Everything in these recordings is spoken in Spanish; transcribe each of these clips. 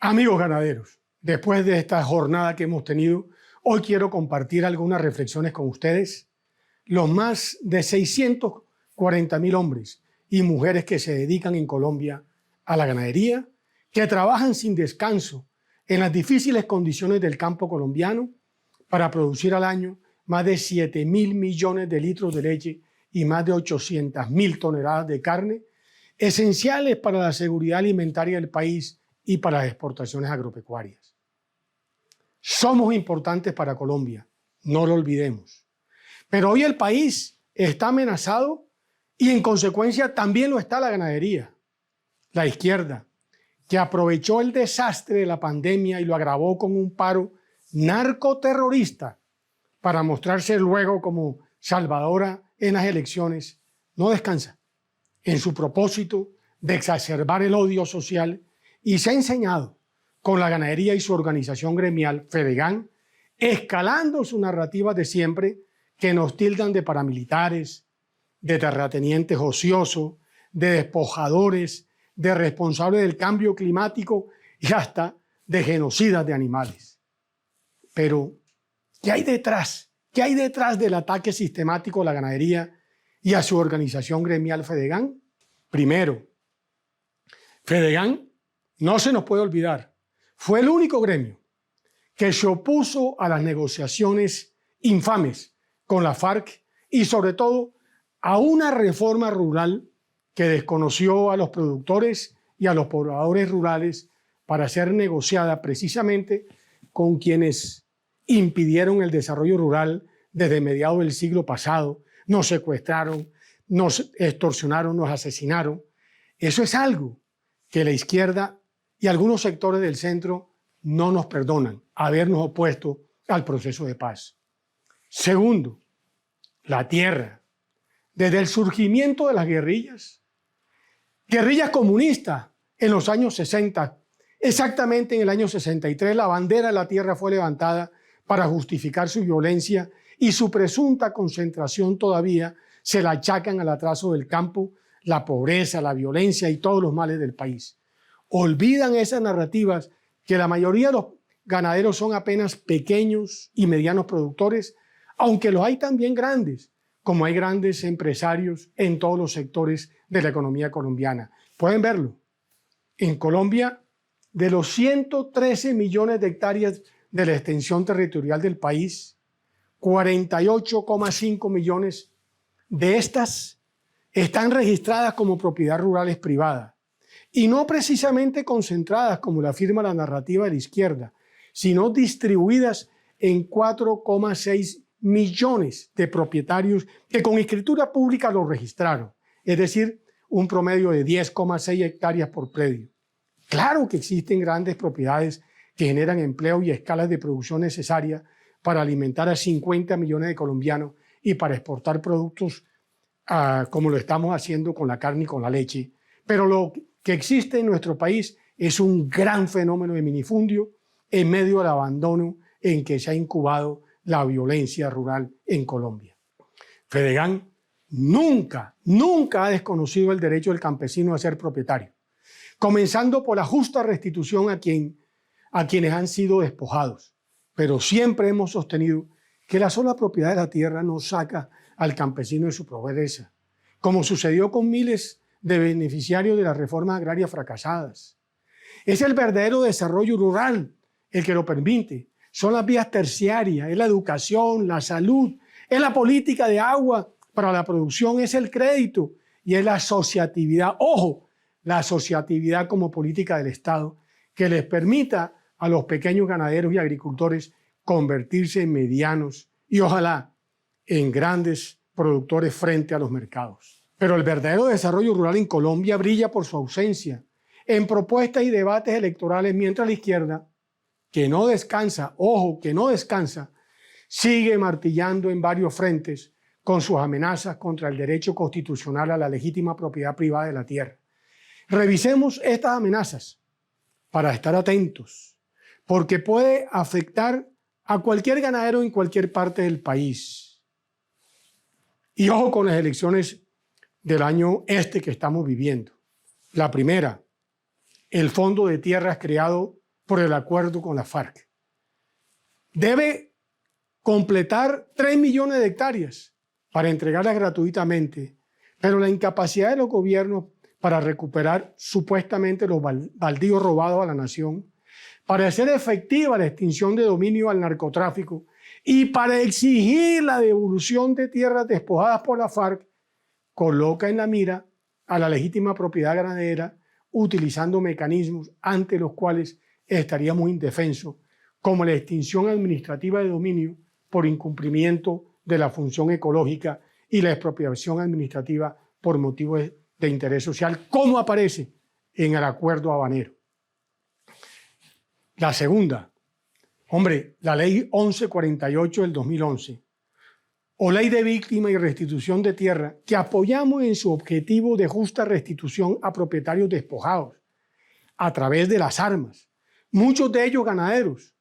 Amigos ganaderos, después de esta jornada que hemos tenido, hoy quiero compartir algunas reflexiones con ustedes. Los más de 640.000 hombres y mujeres que se dedican en Colombia a la ganadería, que trabajan sin descanso en las difíciles condiciones del campo colombiano para producir al año más de 7.000 millones de litros de leche y más de 800.000 toneladas de carne, esenciales para la seguridad alimentaria del país y para las exportaciones agropecuarias. Somos importantes para Colombia, no lo olvidemos. Pero hoy el país está amenazado y en consecuencia también lo está la ganadería. La izquierda, que aprovechó el desastre de la pandemia y lo agravó con un paro narcoterrorista para mostrarse luego como salvadora en las elecciones, no descansa en su propósito de exacerbar el odio social y se ha enseñado con la ganadería y su organización gremial, Fedegan, escalando su narrativa de siempre que nos tildan de paramilitares, de terratenientes ociosos, de despojadores, de responsables del cambio climático y hasta de genocidas de animales. Pero, ¿qué hay detrás? ¿Qué hay detrás del ataque sistemático a la ganadería y a su organización gremial Fedegan? Primero, Fedegan, no se nos puede olvidar, fue el único gremio que se opuso a las negociaciones infames con la FARC y sobre todo a una reforma rural que desconoció a los productores y a los pobladores rurales para ser negociada precisamente con quienes impidieron el desarrollo rural desde mediados del siglo pasado, nos secuestraron, nos extorsionaron, nos asesinaron. Eso es algo que la izquierda y algunos sectores del centro no nos perdonan, habernos opuesto al proceso de paz. Segundo, la tierra. Desde el surgimiento de las guerrillas comunistas en los años 60, exactamente en el año 63, la bandera de la tierra fue levantada para justificar su violencia y su presunta concentración todavía se la achacan al atraso del campo, la pobreza, la violencia y todos los males del país. Olvidan esas narrativas que la mayoría de los ganaderos son apenas pequeños y medianos productores, aunque los hay también grandes, como hay grandes empresarios en todos los sectores de la economía colombiana. Pueden verlo. En Colombia, de los 113 millones de hectáreas de la extensión territorial del país, 48,5 millones de estas están registradas como propiedad rurales privadas y no precisamente concentradas como lo afirma la narrativa de la izquierda, sino distribuidas en 4,6 millones de propietarios que con escritura pública lo registraron, es decir, un promedio de 10,6 hectáreas por predio. Claro que existen grandes propiedades que generan empleo y escalas de producción necesarias para alimentar a 50 millones de colombianos y para exportar productos como lo estamos haciendo con la carne y con la leche. Pero lo que existe en nuestro país es un gran fenómeno de minifundio en medio del abandono en que se ha incubado la violencia rural en Colombia. Fedegan nunca ha desconocido el derecho del campesino a ser propietario, comenzando por la justa restitución a quienes han sido despojados. Pero siempre hemos sostenido que la sola propiedad de la tierra no saca al campesino de su pobreza, como sucedió con miles de beneficiarios de las reformas agrarias fracasadas. Es el verdadero desarrollo rural el que lo permite. Son las vías terciarias, es la educación, la salud, es la política de agua para la producción, es el crédito y es la asociatividad. Ojo, la asociatividad como política del Estado que les permita a los pequeños ganaderos y agricultores convertirse en medianos y ojalá en grandes productores frente a los mercados. Pero el verdadero desarrollo rural en Colombia brilla por su ausencia en propuestas y debates electorales, mientras la izquierda, que no descansa, ojo, que no descansa, sigue martillando en varios frentes con sus amenazas contra el derecho constitucional a la legítima propiedad privada de la tierra. Revisemos estas amenazas para estar atentos, porque puede afectar a cualquier ganadero en cualquier parte del país. Y ojo con las elecciones del año que estamos viviendo. La primera, el Fondo de Tierras creado por el acuerdo con la FARC. Debe completar 3 millones de hectáreas para entregarlas gratuitamente, pero la incapacidad de los gobiernos para recuperar supuestamente los baldíos robados a la nación, para hacer efectiva la extinción de dominio al narcotráfico y para exigir la devolución de tierras despojadas por la FARC, coloca en la mira a la legítima propiedad ganadera, utilizando mecanismos ante los cuales estaríamos indefensos, como la extinción administrativa de dominio por incumplimiento de la función ecológica y la expropiación administrativa por motivos de interés social, como aparece en el Acuerdo Habanero. La segunda, la Ley 1148 del 2011, o Ley de Víctima y Restitución de Tierra, que apoyamos en su objetivo de justa restitución a propietarios despojados a través de las armas, muchos de ellos ganaderos,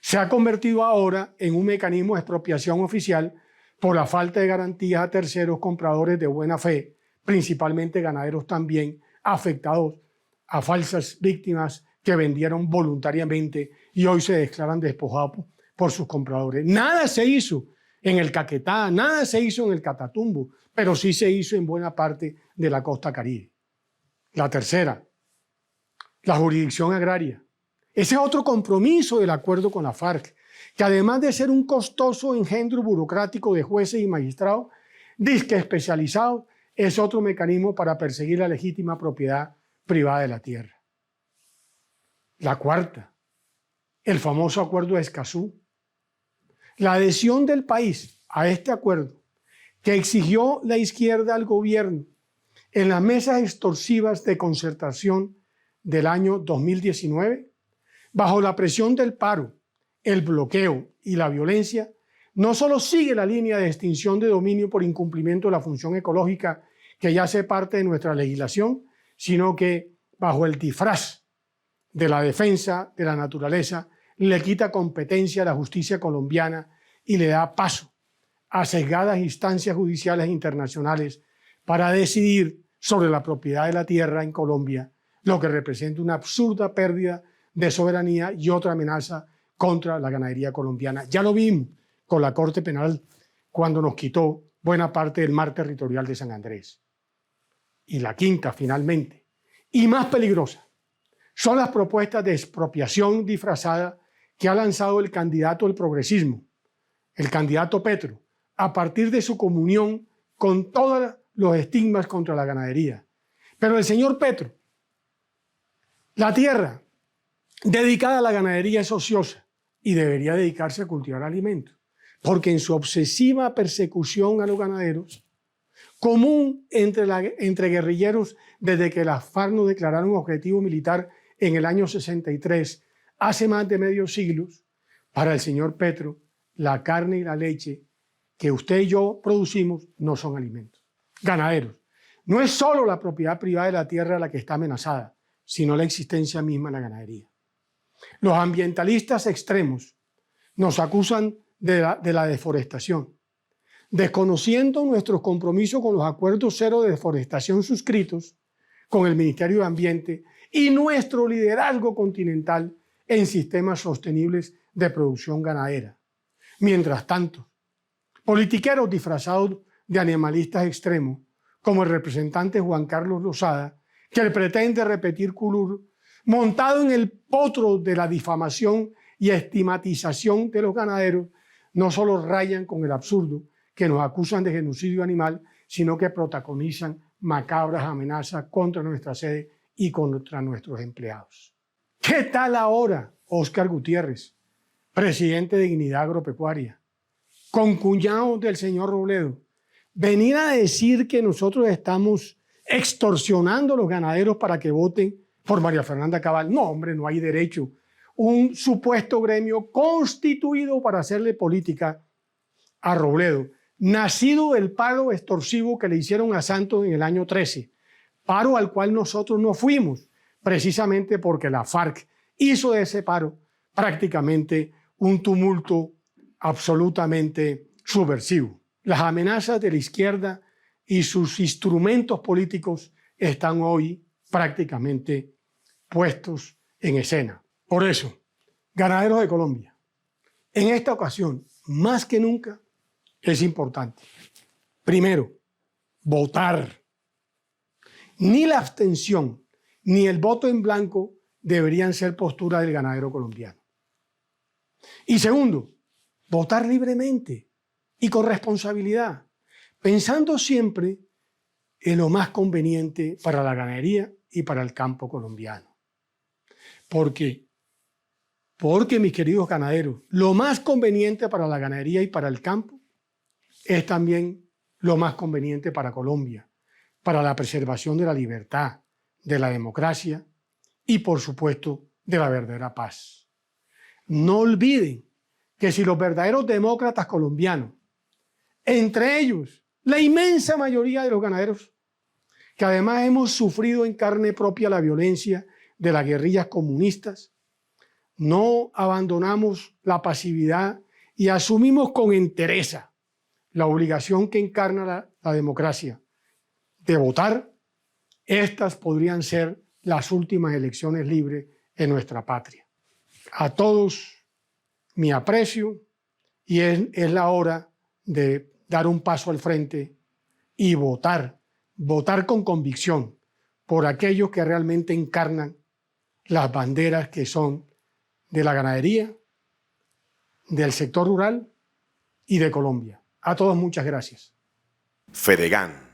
se ha convertido ahora en un mecanismo de expropiación oficial por la falta de garantías a terceros compradores de buena fe, principalmente ganaderos también afectados a falsas víctimas que vendieron voluntariamente y hoy se declaran despojados por sus compradores. Nada se hizo en el Caquetá, nada se hizo en el Catatumbo, pero sí se hizo en buena parte de la costa caribe. La tercera, la jurisdicción agraria. Ese es otro compromiso del acuerdo con la FARC, que además de ser un costoso engendro burocrático de jueces y magistrados, disque especializados, es otro mecanismo para perseguir la legítima propiedad privada de la tierra. La cuarta, el famoso acuerdo de Escazú. La adhesión del país a este acuerdo, que exigió la izquierda al gobierno en las mesas extorsivas de concertación del año 2019, bajo la presión del paro, el bloqueo y la violencia, no solo sigue la línea de extinción de dominio por incumplimiento de la función ecológica que ya hace parte de nuestra legislación, sino que bajo el disfraz de la defensa de la naturaleza le quita competencia a la justicia colombiana y le da paso a sesgadas instancias judiciales internacionales para decidir sobre la propiedad de la tierra en Colombia, lo que representa una absurda pérdida de soberanía y otra amenaza contra la ganadería colombiana. Ya lo vimos con la Corte Penal cuando nos quitó buena parte del mar territorial de San Andrés. Y la quinta, finalmente, y más peligrosa, son las propuestas de expropiación disfrazada que ha lanzado el candidato del progresismo, el candidato Petro, a partir de su comunión con todos los estigmas contra la ganadería. Pero el señor Petro, la tierra dedicada a la ganadería es ociosa y debería dedicarse a cultivar alimentos, porque en su obsesiva persecución a los ganaderos, común entre guerrilleros desde que las FARC nos declararon un objetivo militar en el año 63, hace más de medio siglo, para el señor Petro, la carne y la leche que usted y yo producimos no son alimentos. Ganaderos, no es solo la propiedad privada de la tierra la que está amenazada, sino la existencia misma de la ganadería. Los ambientalistas extremos nos acusan de la deforestación, desconociendo nuestros compromisos con los acuerdos cero de deforestación suscritos con el Ministerio de Ambiente y nuestro liderazgo continental en sistemas sostenibles de producción ganadera. Mientras tanto, politiqueros disfrazados de animalistas extremos, como el representante Juan Carlos Lozada, que pretende repetir Culur, montado en el potro de la difamación y estigmatización de los ganaderos, no solo rayan con el absurdo que nos acusan de genocidio animal, sino que protagonizan macabras amenazas contra nuestra sede y contra nuestros empleados. ¿Qué tal ahora, Óscar Gutiérrez, presidente de Dignidad Agropecuaria, concuñado del señor Robledo, venir a decir que nosotros estamos extorsionando a los ganaderos para que voten por María Fernanda Cabal? No, hombre, no hay derecho. Un supuesto gremio constituido para hacerle política a Robledo, nacido del paro extorsivo que le hicieron a Santos en el año 13, paro al cual nosotros no fuimos, precisamente porque la FARC hizo de ese paro prácticamente un tumulto absolutamente subversivo. Las amenazas de la izquierda y sus instrumentos políticos están hoy prácticamente puestos en escena. Por eso, ganaderos de Colombia, en esta ocasión, más que nunca, es importante. Primero, votar. Ni la abstención ni el voto en blanco deberían ser postura del ganadero colombiano. Y segundo, votar libremente y con responsabilidad, pensando siempre en lo más conveniente para la ganadería y para el campo colombiano. Porque, mis queridos ganaderos, lo más conveniente para la ganadería y para el campo es también lo más conveniente para Colombia, para la preservación de la libertad, de la democracia y, por supuesto, de la verdadera paz. No olviden que si los verdaderos demócratas colombianos, entre ellos la inmensa mayoría de los ganaderos, que además hemos sufrido en carne propia la violencia de las guerrillas comunistas, no abandonamos la pasividad y asumimos con entereza la obligación que encarna la democracia de votar, estas podrían ser las últimas elecciones libres en nuestra patria. A todos mi aprecio y es la hora de dar un paso al frente y votar con convicción por aquellos que realmente encarnan las banderas que son de la ganadería, del sector rural y de Colombia. A todos muchas gracias. Fedegan.